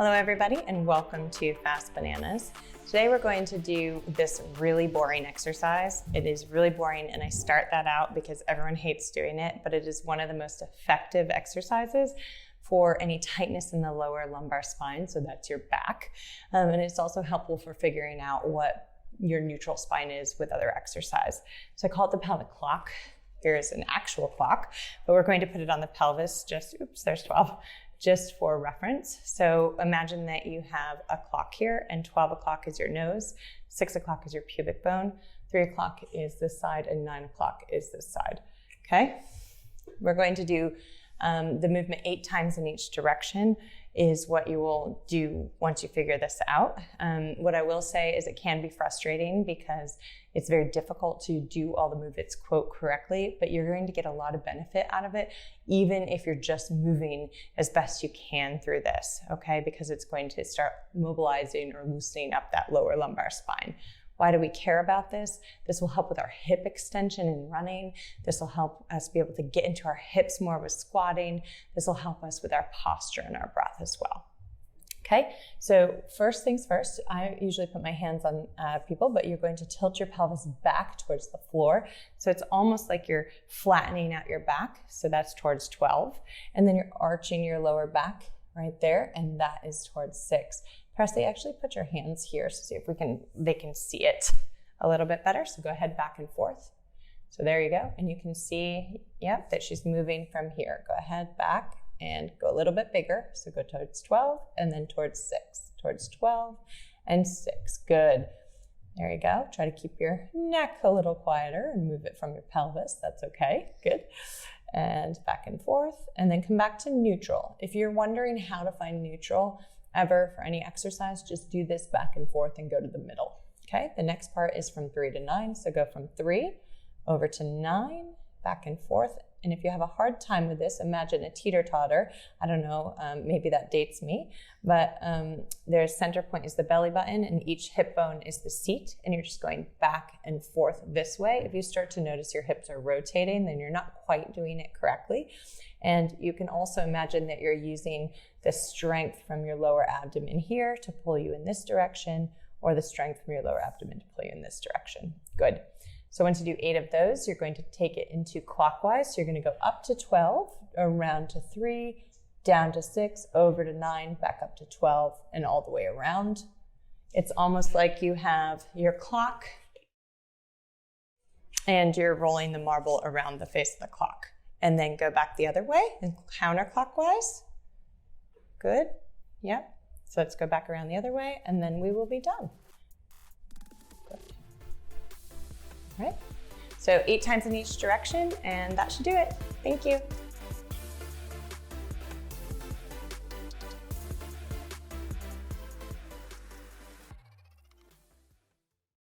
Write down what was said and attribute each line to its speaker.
Speaker 1: Hello everybody and welcome to Fast Bananas. Today we're going to do this really boring exercise. It is really boring and I start that out because everyone hates doing it, but it is one of the most effective exercises for any tightness in the lower lumbar spine, so that's your back. And it's also helpful for figuring out what your neutral spine is with other exercise. So I call it the pelvic clock. Here's an actual clock, but we're going to put it on the pelvis, there's 12. Just for reference. So imagine that you have a clock here and 12 o'clock is your nose, 6 o'clock is your pubic bone, 3 o'clock is this side, and 9 o'clock is this side, okay? We're going to do the movement 8 times in each direction is what you will do once you figure this out. What I will say is it can be frustrating because it's very difficult to do all the movements quote correctly, but you're going to get a lot of benefit out of it, even if you're just moving as best you can through this, okay? Because it's going to start mobilizing or loosening up that lower lumbar spine. Why do we care about this? This will help with our hip extension in running. This will help us be able to get into our hips more with squatting. This will help us with our posture and our breath as well. Okay, so first things first, I usually put my hands on people, but you're going to tilt your pelvis back towards the floor. So it's almost like you're flattening out your back. So that's towards 12. And then you're arching your lower back right there, and that is towards 6. Presley, actually put your hands here so see if they can see it a little bit better. So go ahead back and forth. So there you go. And you can see, yep, that she's moving from here. Go ahead back and go a little bit bigger. So go towards 12 and then towards 6, towards 12 and 6. Good. There you go. Try to keep your neck a little quieter and move it from your pelvis. That's okay. Good. And back and forth, and then come back to neutral. If you're wondering how to find neutral ever for any exercise, just do this back and forth and go to the middle. Okay, the next part is from 3 to 9. So go from 3 over to 9, back and forth. And if you have a hard time with this, imagine a teeter-totter. I don't know, maybe that dates me, but their center point is the belly button and each hip bone is the seat, and you're just going back and forth this way. If you start to notice your hips are rotating, then you're not quite doing it correctly. And you can also imagine that you're using the strength from your lower abdomen here to pull you in this direction, or the strength from your lower abdomen to pull you in this direction. Good. So once you do 8 of those, you're going to take it into clockwise. So you're going to go up to 12, around to 3, down to 6, over to 9, back up to 12, and all the way around. It's almost like you have your clock and you're rolling the marble around the face of the clock. And then go back the other way and counterclockwise. Good. Yep. So let's go back around the other way and then we will be done. Good. All right. So 8 times in each direction, and that should do it. Thank you.